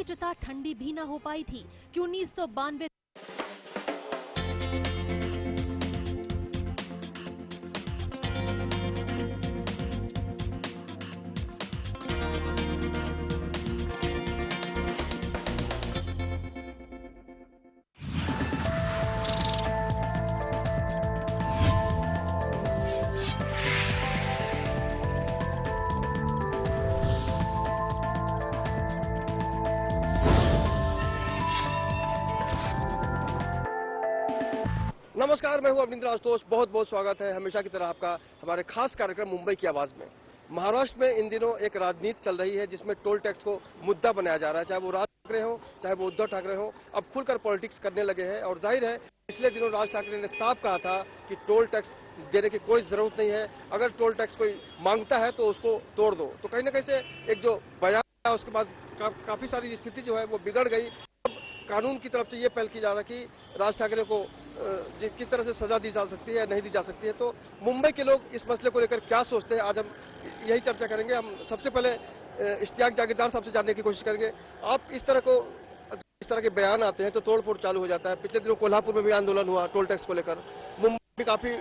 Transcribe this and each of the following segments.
की चिता ठंडी भी न हो पाई थी कि 1992 नमस्कार, मैं हूं अवनींद्र आशुतोष। बहुत बहुत स्वागत है हमेशा की तरह आपका हमारे खास कार्यक्रम मुंबई की आवाज में। महाराष्ट्र में इन दिनों एक राजनीति चल रही है जिसमें टोल टैक्स को मुद्दा बनाया जा रहा है, चाहे वो राज ठाकरे हो चाहे वो उद्धव ठाकरे हो, अब खुलकर पॉलिटिक्स करने लगे हैं। और जाहिर है पिछले दिनों राज ठाकरे ने साफ कहा था कि टोल टैक्स देने की कोई जरूरत नहीं है, अगर टोल टैक्स कोई मांगता है तो उसको तोड़ दो। तो कहीं ना कहीं से एक जो बयान है उसके बाद काफी सारी स्थिति जो है वो बिगड़ गई। कानून की तरफ से ये पहल की जा रहा है कि राज ठाकरे को किस तरह से सजा दी जा सकती है या नहीं दी जा सकती है। तो मुंबई के लोग इस मसले को लेकर क्या सोचते हैं, आज हम यही चर्चा करेंगे। हम सबसे पहले इश्तियाक जागीरदार साहब से जानने की कोशिश करेंगे। आप इस तरह के बयान आते हैं तो तोड़फोड़ चालू हो जाता है। पिछले दिनों कोल्हापुर में भी आंदोलन हुआ टोल टैक्स को लेकर, मुंबई में काफी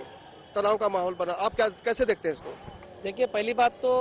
तनाव का माहौल बना। आप कैसे देखते हैं इसको? देखिए, पहली बात तो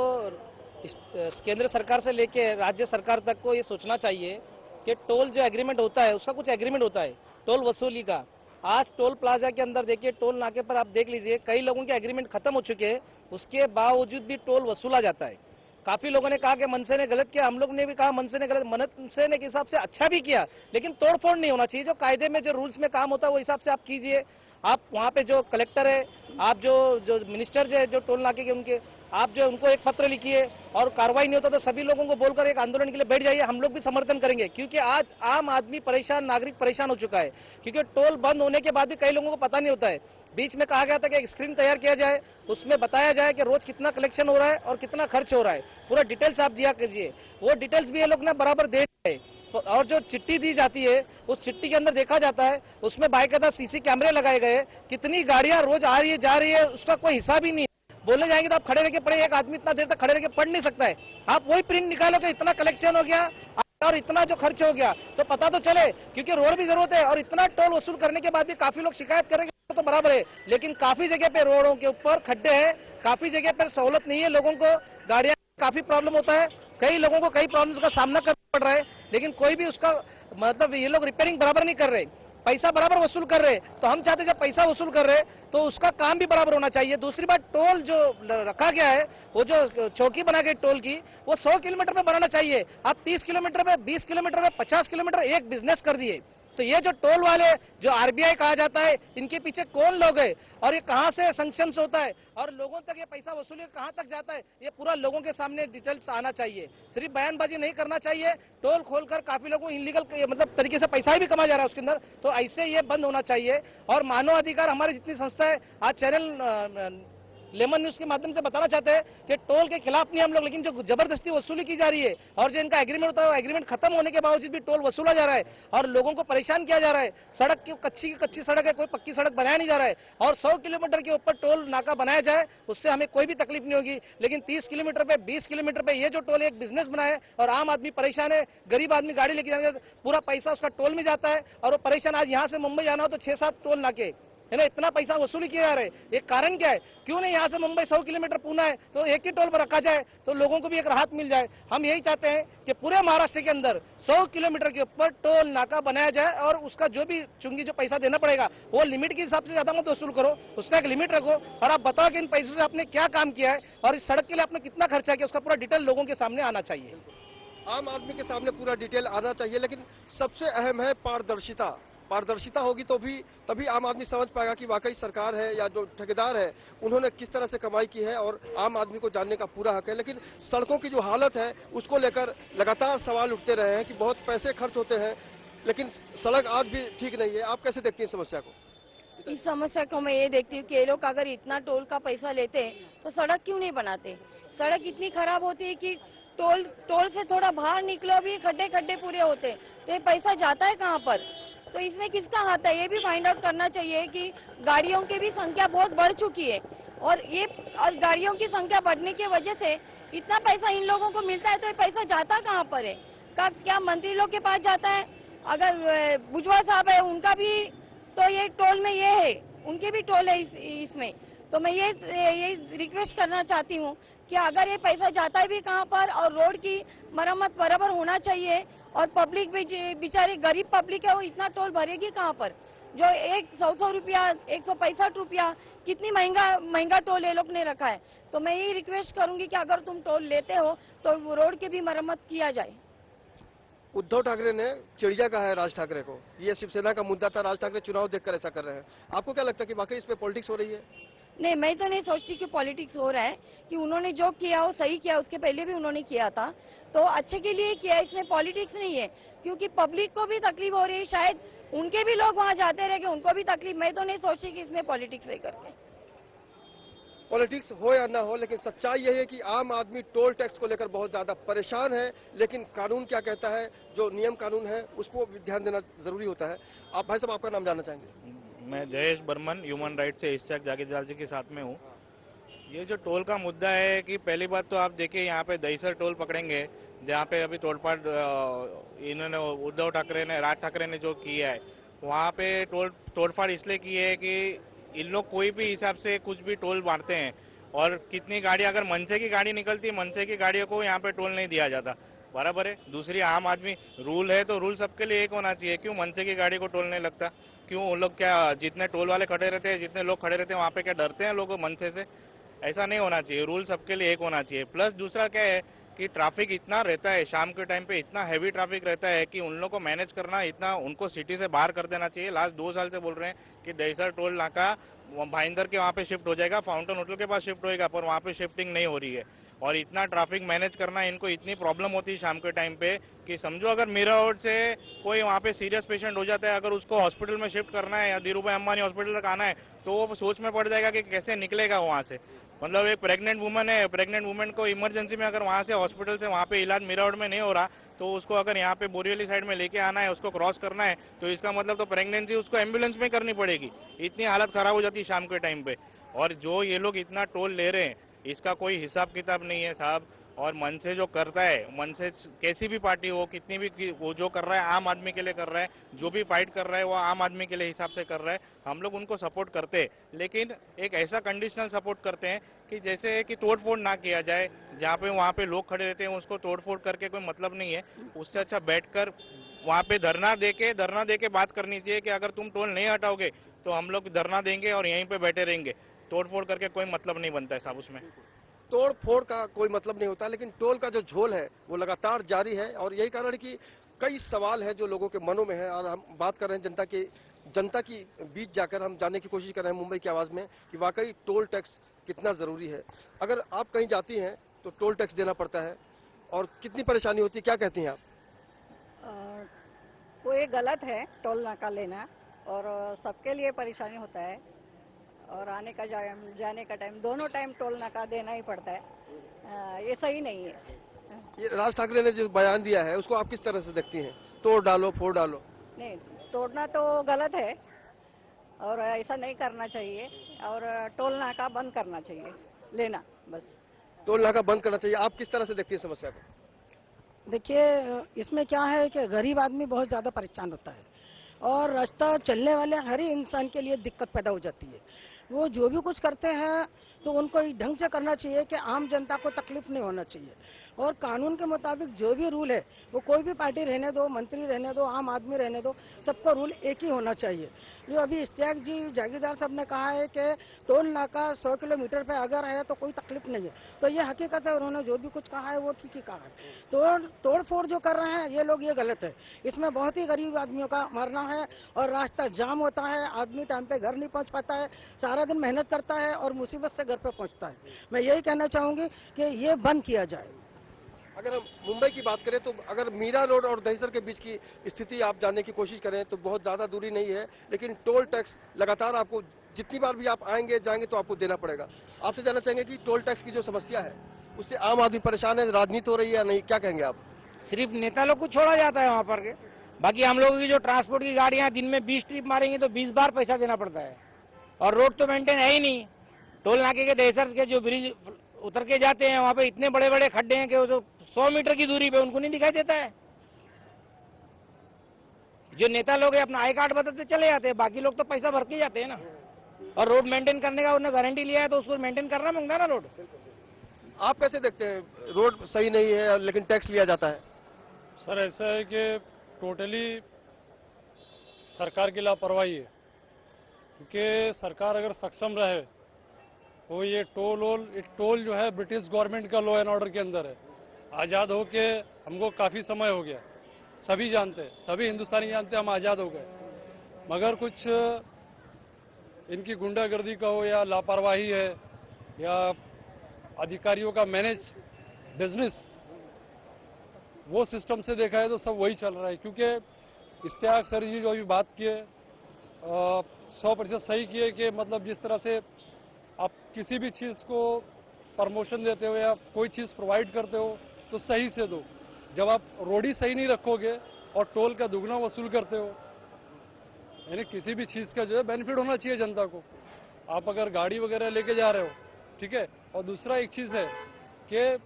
केंद्र सरकार से लेके राज्य सरकार तक को ये सोचना चाहिए कि टोल जो एग्रीमेंट होता है उसका कुछ एग्रीमेंट होता है टोल वसूली का। आज टोल प्लाजा के अंदर देखिए, टोल नाके पर आप देख लीजिए, कई लोगों के एग्रीमेंट खत्म हो चुके हैं, उसके बावजूद भी टोल वसूला जाता है। काफी लोगों ने कहा कि मनसे ने गलत किया, हम लोग ने भी कहा मनसे ने गलत, मनसे ने के हिसाब से अच्छा भी किया, लेकिन तोड़फोड़ नहीं होना चाहिए। जो कायदे में जो रूल्स में काम होता है वो हिसाब से आप कीजिए। आप वहाँ पे जो कलेक्टर है, आप जो मिनिस्टर है जो टोल नाके के उनके, आप जो उनको एक पत्र लिखिए, और कार्रवाई नहीं होता तो सभी लोगों को बोलकर एक आंदोलन के लिए बैठ जाइए। हम लोग भी समर्थन करेंगे, क्योंकि आज आम आदमी परेशान, नागरिक परेशान हो चुका है। क्योंकि टोल बंद होने के बाद भी कई लोगों को पता नहीं होता है। बीच में कहा गया था कि एक स्क्रीन तैयार किया जाए, उसमें बताया जाए कि रोज कितना कलेक्शन हो रहा है और कितना खर्च हो रहा है, पूरा डिटेल्स आप दिया कीजिए। वो डिटेल्स भी ये लोग ना बराबर दे रहे हैं। और जो चिट्ठी दी जाती है उस चिट्ठी के अंदर देखा जाता है, उसमें बाकायदा सीसी कैमरे लगाए गए, कितनी गाड़ियां रोज आ रही है जा रही है उसका कोई हिसाब ही नहीं। बोलने जाएंगे तो आप खड़े रह के पढ़े, एक आदमी इतना देर तक खड़े रह के पढ़ नहीं सकता है। आप वही प्रिंट निकालो कि इतना कलेक्शन हो गया और इतना जो खर्च हो गया, तो पता तो चले, क्योंकि रोड भी जरूरत है। और इतना टोल वसूल करने के बाद भी काफी लोग शिकायत करेंगे तो बराबर है, लेकिन काफी जगह पे रोडों के ऊपर खड्डे हैं, काफी जगह पर सहूलत नहीं है लोगों को, गाड़ियां काफी प्रॉब्लम होता है, कई लोगों को कई प्रॉब्लम्स का सामना करना पड़ रहा है, लेकिन कोई भी उसका मतलब ये लोग रिपेयरिंग बराबर नहीं कर रहे, पैसा बराबर वसूल कर रहे। तो हम चाहते जब पैसा वसूल कर रहे तो उसका काम भी बराबर होना चाहिए। दूसरी बात, टोल जो रखा गया है, वो जो चौकी बना गई टोल की, वो 100 किलोमीटर में बनाना चाहिए। आप 30 किलोमीटर में, 20 किलोमीटर में, 50 किलोमीटर एक बिजनेस कर दिए। तो ये जो टोल वाले, जो आरबीआई कहा जाता है, इनके पीछे कौन लोग हैं और ये कहां से सैंक्शन होता है और लोगों तक ये पैसा वसूली कहां तक जाता है, ये पूरा लोगों के सामने डिटेल्स आना चाहिए। सिर्फ बयानबाजी नहीं करना चाहिए। टोल खोलकर काफी लोगों को इलीगल मतलब तरीके से पैसा भी कमा जा रहा है उसके अंदर, तो ऐसे ये बंद होना चाहिए। और मानव अधिकार हमारी जितनी संस्था है, आज चैनल लेमन न्यूज के माध्यम से बताना चाहते हैं कि टोल के खिलाफ नहीं हम लोग, लेकिन जो जबरदस्ती वसूली की जा रही है और जो इनका एग्रीमेंट होता है, एग्रीमेंट खत्म होने के बावजूद भी टोल वसूला जा रहा है और लोगों को परेशान किया जा रहा है। सड़क की कच्ची सड़क है, कोई पक्की सड़क बनाया नहीं जा रहा है, और 100 किलोमीटर के ऊपर टोल नाका बनाया जाए, उससे हमें कोई भी तकलीफ नहीं होगी। लेकिन 30 किलोमीटर पे, 20 किलोमीटर पे ये जो टोल एक बिजनेस बना है और आम आदमी परेशान है, गरीब आदमी गाड़ी लेके जाने पूरा पैसा उसका टोल में जाता है और वो परेशान। आज यहाँ से मुंबई जाना हो तो 6-7 टोल नाके है ना, इतना पैसा वसूली किया जा रहा है। एक कारण क्या है, क्यों नहीं यहाँ से मुंबई 100 किलोमीटर पूना है तो एक ही टोल पर रखा जाए तो लोगों को भी एक राहत मिल जाए। हम यही चाहते हैं कि पूरे महाराष्ट्र के अंदर 100 किलोमीटर के ऊपर टोल नाका बनाया जाए और उसका जो भी चुंगी जो पैसा देना पड़ेगा वो लिमिट के हिसाब से ज्यादा मत वसूल करो, उसका एक लिमिट रखो और आप बताओ कि इन पैसों से आपने क्या काम किया है और इस सड़क के लिए आपने कितना खर्चा किया, उसका पूरा डिटेल लोगों के सामने आना चाहिए। आम आदमी के सामने पूरा डिटेल आना चाहिए, लेकिन सबसे अहम है पारदर्शिता। पारदर्शिता होगी तो भी तभी आम आदमी समझ पाएगा कि वाकई सरकार है या जो ठेकेदार है उन्होंने किस तरह से कमाई की है, और आम आदमी को जानने का पूरा हक है। लेकिन सड़कों की जो हालत है उसको लेकर लगातार सवाल उठते रहे हैं कि बहुत पैसे खर्च होते हैं लेकिन सड़क आज भी ठीक नहीं है। आप कैसे देखती हैं समस्या को? इस समस्या को मैं ये देखती हूँ कि ये लोग अगर इतना टोल का पैसा लेते हैं तो सड़क क्यों नहीं बनाते। सड़क इतनी खराब होती है कि टोल से थोड़ा बाहर निकलो भी खड्डे पूरे होते हैं, तो ये पैसा जाता है कहाँ पर? तो इसमें किसका हाथ है ये भी फाइंड आउट करना चाहिए कि गाड़ियों की भी संख्या बहुत बढ़ चुकी है और गाड़ियों की संख्या बढ़ने की वजह से इतना पैसा इन लोगों को मिलता है, तो ये पैसा जाता कहाँ पर है? क्या मंत्री लोग के पास जाता है? अगर भुजबल साहब है उनका भी तो ये टोल में ये है, उनके भी टोल है इसमें। तो मैं ये रिक्वेस्ट करना चाहती हूँ कि अगर ये पैसा जाता है भी कहाँ पर और रोड की मरम्मत बराबर होना चाहिए और पब्लिक भी बेचारी गरीब पब्लिक है वो इतना टोल भरेगी कहाँ पर? जो 100 रुपया 165 रुपया कितनी महंगा टोल ये लोग ने रखा है। तो मैं यही रिक्वेस्ट करूंगी कि अगर तुम टोल लेते हो तो रोड की भी मरम्मत किया जाए। उद्धव ठाकरे ने चिड़िया कहा है राज ठाकरे को, ये शिवसेना का मुद्दा था, राज ठाकरे चुनाव देखकर ऐसा कर रहे हैं। आपको क्या लगता है कि वाकई इसमें पॉलिटिक्स हो रही है? नहीं, मैं तो नहीं सोचती कि पॉलिटिक्स हो रहा है, कि उन्होंने जो किया वो सही किया, उसके पहले भी उन्होंने किया था तो अच्छे के लिए किया, इसमें पॉलिटिक्स नहीं है। क्योंकि पब्लिक को भी तकलीफ हो रही है, शायद उनके भी लोग वहाँ जाते रहे उनको भी तकलीफ। मैं तो नहीं सोचती कि इसमें पॉलिटिक्स है करके। पॉलिटिक्स हो या ना हो, लेकिन सच्चाई यही है कि आम आदमी टोल टैक्स को लेकर बहुत ज्यादा परेशान है। लेकिन कानून क्या कहता है, जो नियम कानून है उसको भी ध्यान देना जरूरी होता है। आप भाई साहब आपका नाम जानना चाहेंगे? मैं जयेश बर्मन ह्यूमन राइट से इश्तियाक जागीरदार जी के साथ में हूँ। ये जो टोल का मुद्दा है कि पहली बात तो आप देखिए यहाँ पे दहीसर टोल पकड़ेंगे जहाँ पे अभी तोड़फाड़ इन्होंने उद्धव ठाकरे ने राज ठाकरे ने जो किया है, वहाँ पे तोड़फाड़ इसलिए की है कि इन लोग कोई भी हिसाब से कुछ भी टोल मारते हैं और कितनी गाड़ी अगर मनसे की गाड़ी निकलती है, मनसे की गाड़ियों को यहाँ पे टोल नहीं दिया जाता, बराबर है। दूसरी आम आदमी रूल है तो रूल सबके लिए एक होना चाहिए, क्यों मनसे की गाड़ी को टोल नहीं लगता? क्यों उन लोग क्या जितने टोल वाले खड़े रहते हैं, जितने लोग खड़े रहते हैं वहाँ पे क्या डरते हैं लोग मनसे से? ऐसा नहीं होना चाहिए, रूल सबके लिए एक होना चाहिए। प्लस दूसरा क्या है कि ट्रैफिक इतना रहता है शाम के टाइम पे, इतना हैवी ट्रैफिक रहता है कि उन लोग को मैनेज करना इतना उनको सिटी से बाहर कर देना चाहिए। लास्ट 2 साल से बोल रहे हैं कि दहीसर टोल नाका भाईंदर के वहाँ पे शिफ्ट हो जाएगा, फाउंटेन होटल के पास शिफ्ट होएगा, पर वहाँ पे शिफ्टिंग नहीं हो रही है। और इतना ट्रैफिक मैनेज करना इनको इतनी प्रॉब्लम होती है शाम के टाइम पे कि समझो अगर मीरा रोड से कोई वहाँ पे सीरियस पेशेंट हो जाता है, अगर उसको हॉस्पिटल में शिफ्ट करना है या धीरूभाई अंबानी हॉस्पिटल तक आना है तो वो सोच में पड़ जाएगा कि कैसे निकलेगा वहाँ से। मतलब एक प्रेग्नेंट वुमन है, प्रेग्नेंट वुमन को इमरजेंसी में अगर वहाँ से हॉस्पिटल से वहाँ पे इलाज मीरा रोड में नहीं हो रहा तो उसको अगर यहाँ पे बोरीवली साइड में लेके आना है, उसको क्रॉस करना है, तो इसका मतलब तो प्रेगनेंसी उसको एम्बुलेंस में करनी पड़ेगी। इतनी हालत खराब हो जाती है शाम के टाइम पे। और जो ये लोग इतना टोल ले रहे हैं इसका कोई हिसाब किताब नहीं है साहब। और मन से जो करता है, मन से कैसी भी पार्टी हो, कितनी भी, वो जो कर रहा है आम आदमी के लिए कर रहा है, जो भी फाइट कर रहा है वो आम आदमी के लिए हिसाब से कर रहा है। हम लोग उनको सपोर्ट करते हैं, लेकिन एक ऐसा कंडीशनल सपोर्ट करते हैं कि जैसे कि तोड़फोड़ ना किया जाए। जहाँ पे वहाँ पे लोग खड़े रहते हैं उसको तोड़फोड़ करके कोई मतलब नहीं है। उससे अच्छा बैठकर वहाँ पे धरना दे के बात करनी चाहिए कि अगर तुम टोल नहीं हटाओगे तो हम लोग धरना देंगे और यहीं पे बैठे रहेंगे। तोड़फोड़ करके कोई मतलब नहीं बनता है साहब उसमें। तोड़ फोड़ का कोई मतलब नहीं होता, लेकिन टोल का जो झोल है वो लगातार जारी है। और यही कारण है कि कई सवाल है जो लोगों के मनों में है। और हम बात कर रहे हैं जनता की बीच जाकर हम जानने की कोशिश कर रहे हैं मुंबई की आवाज में कि वाकई टोल टैक्स कितना जरूरी है। अगर आप कहीं जाती हैं तो टोल टैक्स देना पड़ता है और कितनी परेशानी होती है, क्या कहती हैं आप? वो ये गलत है टोल नाका लेना, और सबके लिए परेशानी होता है। और आने का जाने का टाइम दोनों टाइम टोल नाका देना ही पड़ता है, ये सही नहीं है। ये राज ठाकरे ने जो बयान दिया है उसको आप किस तरह से देखती हैं? तोड़ डालो फोड़ डालो। नहीं, तोड़ना तो गलत है और ऐसा नहीं करना चाहिए, और टोल नाका बंद करना चाहिए लेना, बस टोल नाका बंद करना चाहिए। आप किस तरह से देखती हैं समस्या को? देखिए, इसमें क्या है कि गरीब आदमी बहुत ज्यादा परेशान होता है और रास्ता चलने वाले हर ही इंसान के लिए दिक्कत पैदा हो जाती है। वो जो भी कुछ करते हैं तो उनको ढंग से करना चाहिए कि आम जनता को तकलीफ नहीं होना चाहिए। और कानून के मुताबिक जो भी रूल है वो कोई भी पार्टी रहने दो, मंत्री रहने दो, आम आदमी रहने दो, सबका रूल एक ही होना चाहिए। जो अभी इश्तियाक जी जागीरदार साहब ने कहा है कि टोल नाका 100 किलोमीटर पे अगर है तो कोई तकलीफ नहीं है, तो ये हकीकत है। उन्होंने जो भी कुछ कहा है वो ठीक ही कहा है। तोड़ फोड़ जो कर रहे हैं ये लोग, ये गलत है। इसमें बहुत ही गरीब आदमियों का मरना है और रास्ता जाम होता है, आदमी टाइम पे घर नहीं पहुंच पाता है, सारा दिन मेहनत करता है और मुसीबत से घर पे पहुंचता है। मैं यही कहना चाहूंगी कि ये बंद किया जाए। अगर हम मुंबई की बात करें तो अगर मीरा रोड और दहीसर के बीच की स्थिति आप जानने की कोशिश करें तो बहुत ज्यादा दूरी नहीं है, लेकिन टोल टैक्स लगातार आपको जितनी बार भी आप आएंगे जाएंगे तो आपको देना पड़ेगा। आपसे जानना चाहेंगे कि टोल टैक्स की जो समस्या है उससे आम आदमी परेशान है, राजनीति हो रही है या नहीं, क्या कहेंगे आप? सिर्फ नेता लोग को छोड़ा जाता है वहाँ पर के, बाकी हम लोगों की जो ट्रांसपोर्ट की गाड़ियां दिन में 20 ट्रिप मारेंगे तो 20 बार पैसा देना पड़ता है। और रोड तो मेंटेन है ही नहीं। टोल नाके के दहीसर के जो ब्रिज उतर के जाते हैं वहाँ पे इतने बड़े बड़े खड्डे हैं कि वो तो 100 मीटर की दूरी पे उनको नहीं दिखाई देता है। जो नेता लोग हैं अपना आई कार्ड बताते चले जाते हैं, बाकी लोग तो पैसा भर के ही जाते हैं ना। और रोड मेंटेन करने का उन्होंने गारंटी लिया है तो उसको मेंटेन करना मांगता है ना रोड। आप कैसे देखते हैं रोड सही नहीं है लेकिन टैक्स लिया जाता है? सर ऐसा है कि टोटली सरकार की लापरवाही है, क्योंकि सरकार अगर सक्षम रहे तो ये टोल जो है ब्रिटिश गवर्नमेंट का लॉ एंड ऑर्डर के अंदर है। आज़ाद होके हमको काफ़ी समय हो गया, सभी जानते हैं, सभी हिंदुस्तानी जानते हैं हम आज़ाद हो गए, मगर कुछ इनकी गुंडागर्दी का हो या लापरवाही है या अधिकारियों का मैनेज बिजनेस, वो सिस्टम से देखा है तो सब वही चल रहा है। क्योंकि इश्तियाक सर जी जो अभी बात किए 100% सही किए कि मतलब जिस तरह से आप किसी भी चीज़ को प्रमोशन देते हो या कोई चीज़ प्रोवाइड करते हो तो सही से दो। जब आप रोड ही सही नहीं रखोगे और टोल का दुगना वसूल करते हो, यानी किसी भी चीज़ का जो है बेनिफिट होना चाहिए जनता को। आप अगर गाड़ी वगैरह लेके जा रहे हो, ठीक है। और दूसरा एक चीज़ है कि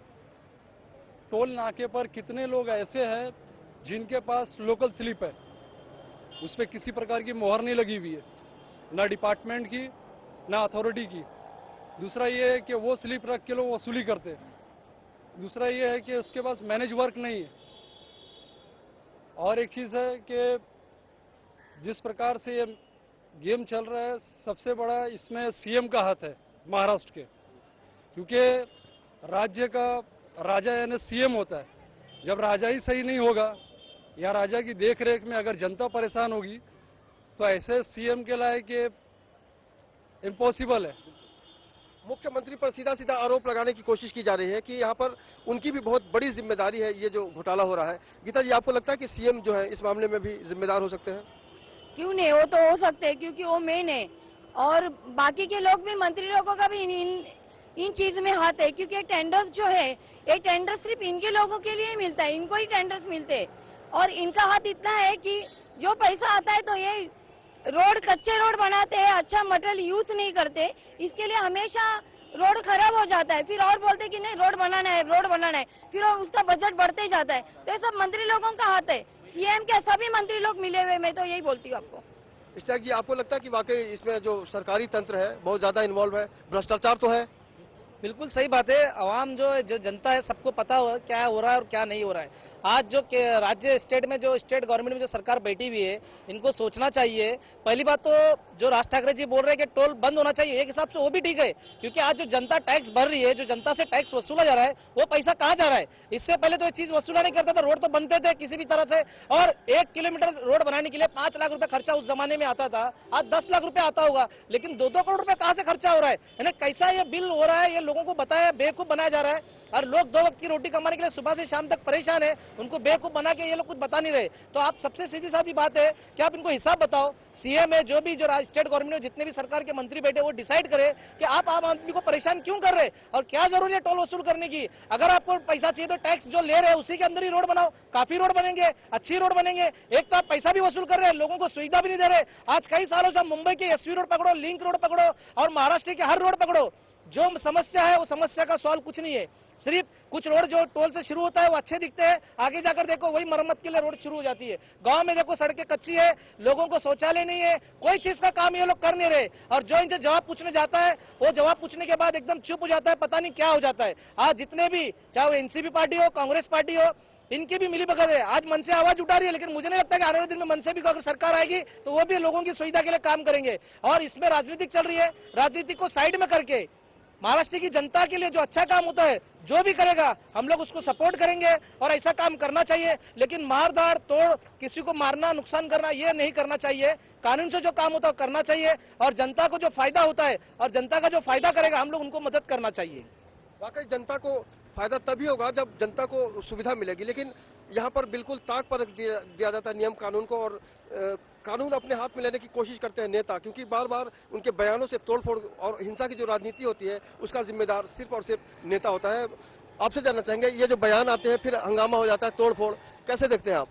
टोल नाके पर कितने लोग ऐसे हैं जिनके पास लोकल स्लिप है, उस पर किसी प्रकार की मोहर नहीं लगी हुई है, ना डिपार्टमेंट की ना अथॉरिटी की। दूसरा ये है कि वो स्लिप रख के लोग वसूली करते हैं। दूसरा ये है कि उसके पास मैनेज वर्क नहीं है। और एक चीज़ है कि जिस प्रकार से ये गेम चल रहा है, सबसे बड़ा इसमें सीएम का हाथ है महाराष्ट्र के, क्योंकि राज्य का राजा यानी सीएम होता है। जब राजा ही सही नहीं होगा या राजा की देखरेख में अगर जनता परेशान होगी तो ऐसे सीएम के लायक ये इम्पॉसिबल है। मुख्यमंत्री पर सीधा सीधा आरोप लगाने की कोशिश की जा रही है कि यहाँ पर उनकी भी बहुत बड़ी जिम्मेदारी है, ये जो घोटाला हो रहा है। गीता जी, आपको लगता है कि सीएम जो है इस मामले में भी जिम्मेदार हो सकते हैं? क्यों नहीं, वो तो हो सकते हैं क्योंकि वो मेन है और बाकी के लोग भी, मंत्री लोगों का भी इन चीज में हाथ है। क्योंकि टेंडर जो है, ये टेंडर सिर्फ इनके लोगों के लिए ही मिलता है, इनको ही टेंडर्स मिलते हैं और इनका हाथ इतना है कि जो पैसा आता है तो ये रोड, कच्चे रोड बनाते हैं, अच्छा मटेरियल यूज नहीं करते, इसके लिए हमेशा रोड खराब हो जाता है। फिर और बोलते कि नहीं रोड बनाना है, रोड बनाना है, फिर और उसका बजट बढ़ते ही जाता है। तो ये सब मंत्री लोगों का हाथ है, सीएम के सभी मंत्री लोग मिले हुए, मैं तो यही बोलती हूँ आपको। इश्तियाक जी, आपको लगता है कि वाकई इसमें जो सरकारी तंत्र है बहुत ज्यादा इन्वॉल्व है, भ्रष्टाचार तो है? बिल्कुल सही बात है। आवाम जो जनता है सबको पता हो क्या हो रहा है और क्या नहीं हो रहा है। आज जो राज्य स्टेट में जो स्टेट गवर्नमेंट में जो सरकार बैठी हुई है, इनको सोचना चाहिए। पहली बात तो जो राज ठाकरे जी बोल रहे हैं कि टोल बंद होना चाहिए, एक हिसाब से वो भी ठीक है, क्योंकि आज जो जनता टैक्स भर रही है, जो जनता से टैक्स वसूला जा रहा है, वो पैसा कहाँ जा रहा है? इससे पहले तो ये चीज वसूला नहीं करता था, रोड तो बनते थे किसी भी तरह से, और 1 किलोमीटर रोड बनाने के लिए 5 लाख रुपए खर्चा उस जमाने में आता था, आज 10 लाख रुपए आता होगा, लेकिन 2-2 करोड़ रुपए कहाँ से खर्चा हो रहा है? यानी कैसा ये बिल हो रहा है, ये लोगों को बताया, बेवकूफ बनाया जा रहा है। और लोग 2 वक्त की रोटी कमाने के लिए सुबह से शाम तक परेशान है, उनको बेवकूफ बना के ये लोग कुछ बता नहीं रहे। तो आप सबसे सीधी सादी बात है कि आप इनको हिसाब बताओ। सीएम है, जो भी जो स्टेट गवर्नमेंट में जितने भी सरकार के मंत्री बैठे, वो डिसाइड करे कि आप आम आदमी को परेशान क्यों कर रहे और क्या जरूरी है टोल वसूल करने की। अगर आपको पैसा चाहिए तो टैक्स जो ले रहे हैं उसी के अंदर ही रोड बनाओ, काफी रोड बनेंगे, अच्छी रोड बनेंगे। एक तो आप पैसा भी वसूल कर रहे हैं, लोगों को सुविधा भी नहीं दे रहे। आज कई सालों से मुंबई के एसवी रोड पकड़ो, लिंक रोड पकड़ो और महाराष्ट्र के हर रोड पकड़ो, जो समस्या है वो समस्या का सॉल्व कुछ नहीं है। सिर्फ कुछ रोड जो टोल से शुरू होता है वो अच्छे दिखते हैं, आगे जाकर देखो वही मरम्मत के लिए रोड शुरू हो जाती है। गांव में देखो सड़कें कच्ची है, लोगों को शौचालय नहीं है, कोई चीज का काम ये लोग कर नहीं रहे। और जो इनसे जवाब पूछने जाता है वो जवाब पूछने के बाद एकदम चुप हो जाता है, पता नहीं क्या हो जाता है। आज जितने भी, चाहे वो एनसीपी पार्टी हो, कांग्रेस पार्टी हो, इनकी भी मिली भगत है। आज मन से आवाज उठा रही है, लेकिन मुझे नहीं लगता कि आने वाले दिन में मन से भी अगर सरकार आएगी तो वो भी लोगों की सुविधा के लिए काम करेंगे। और इसमें राजनीति चल रही है, राजनीति को साइड में करके महाराष्ट्र की जनता के लिए जो अच्छा काम होता है, जो भी करेगा हम लोग उसको सपोर्ट करेंगे और ऐसा काम करना चाहिए। लेकिन मारदार तोड़, किसी को मारना, नुकसान करना, ये नहीं करना चाहिए। कानून से जो काम होता है करना चाहिए और जनता को जो फायदा होता है और जनता का जो फायदा करेगा हम लोग उनको मदद करना चाहिए। वाकई जनता को फायदा तभी होगा जब जनता को सुविधा मिलेगी, लेकिन यहाँ पर बिल्कुल ताक पर दिया जाता है नियम कानून को और कानून अपने हाथ में लेने की कोशिश करते हैं नेता, क्योंकि बार बार उनके बयानों से तोड़फोड़ और हिंसा की जो राजनीति होती है उसका जिम्मेदार सिर्फ और सिर्फ नेता होता है। आपसे जानना चाहेंगे, ये जो बयान आते हैं फिर हंगामा हो जाता है, तोड़फोड़, कैसे देखते हैं आप?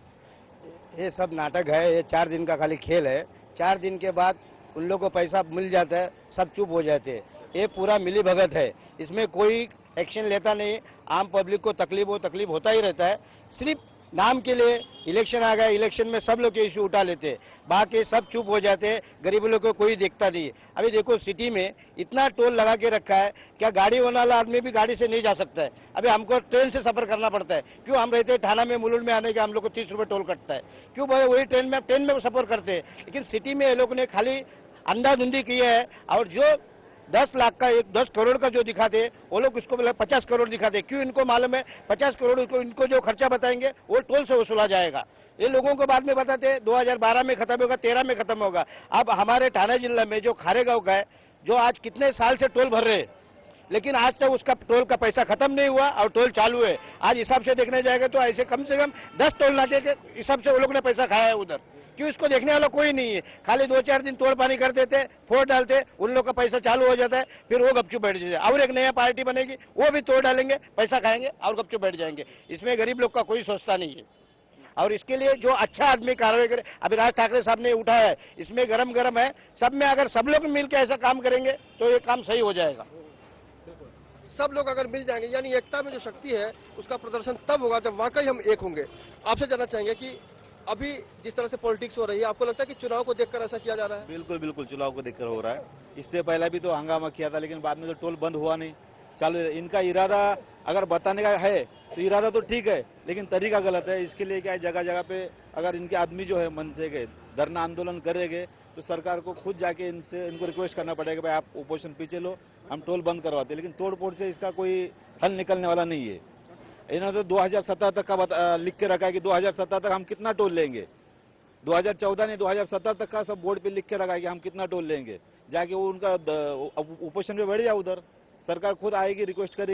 ये सब नाटक है, ये 4 दिन का खाली खेल है। 4 दिन के बाद उन लोगों को पैसा मिल जाता है, सब चुप हो जाते हैं। ये पूरा मिली भगत है, इसमें कोई एक्शन लेता नहीं। आम पब्लिक को तकलीफ होता ही रहता है। सिर्फ नाम के लिए इलेक्शन आ गया, इलेक्शन में सब लोग इश्यू उठा लेते हैं, बाकी सब चुप हो जाते हैं, गरीब लोग को कोई देखता नहीं है। अभी देखो सिटी में इतना टोल लगा के रखा है, क्या गाड़ी होने वाला आदमी भी गाड़ी से नहीं जा सकता है। अभी हमको ट्रेन से सफर करना पड़ता है, क्यों? हम रहते हैं थाना में, मुलुंड में आने के हम लोग को 30 रुपये टोल कटता है, क्यों भाई? वही ट्रेन में सफर करते हैं। लेकिन सिटी में ये लोग ने खाली अंधाधुंधी की है, और जो 10 लाख का 10 करोड़ का जो दिखाते वो लोग उसको 50 करोड़ दिखाते। क्यों? इनको मालूम है 50 करोड़ इनको जो खर्चा बताएंगे वो टोल से वसूला जाएगा। ये लोगों को बाद में बताते 2012 में खत्म होगा, 13 में खत्म होगा। अब हमारे ठाणे जिला में जो खारेगांव का है, जो आज कितने साल से टोल भर रहे हैं, लेकिन आज तक उसका टोल का पैसा खत्म नहीं हुआ और टोल चालू है। आज हिसाब से देखने जाएगा तो ऐसे कम से कम 10 टोल नाके के हिसाब से वो लोग ने पैसा खाया है उधर। क्यों? इसको देखने वाला कोई नहीं है, खाली 2-4 दिन तोड़ पानी कर देते, फोड़ डालते, उन लोग का पैसा चालू हो जाता है, फिर वो गपचुप बैठ जाते। और एक नया पार्टी बनेगी, वो भी तोड़ डालेंगे, पैसा खाएंगे और गपचुप बैठ जाएंगे। इसमें गरीब लोग का कोई सोचता नहीं है। और इसके लिए जो अच्छा आदमी कार्रवाई करे, अभी राज ठाकरे साहब ने उठाया है, इसमें गरम गरम है। सब में अगर सब लोग मिलकर ऐसा काम करेंगे तो ये काम सही हो जाएगा। सब लोग अगर मिल जाएंगे, यानी एकता में जो शक्ति है उसका प्रदर्शन तब होगा जब वाकई हम एक होंगे। आपसे जानना चाहेंगे कि अभी जिस तरह से पॉलिटिक्स हो रही है, आपको लगता है कि चुनाव को देखकर ऐसा किया जा रहा है? बिल्कुल बिल्कुल, चुनाव को देखकर हो रहा है। इससे पहले भी तो हंगामा किया था, लेकिन बाद में तो टोल बंद हुआ नहीं, चालू है। इनका इरादा अगर बताने का है तो इरादा तो ठीक है, लेकिन तरीका गलत है। इसके लिए क्या है, जगह जगह पे अगर इनके आदमी जो है मन से गए धरना आंदोलन करेंगे तो सरकार को खुद जाके इनको रिक्वेस्ट करना पड़ेगा, भाई आप ओपोजिशन पीछे लो, हम टोल बंद करवाते। लेकिन तोड़ फोड़ से इसका कोई हल निकलने वाला नहीं है। इन्होंने तो 2017 तक का लिख के रखा है कि 2017 तक हम कितना टोल लेंगे। 2014 ने 2017 तक का सब बोर्ड पे लिख के रखा है कि हम कितना टोल लेंगे। जाके वो उनका ओपोजिशन पे बैठ जाए, उधर सरकार खुद आएगी, रिक्वेस्ट करेगी।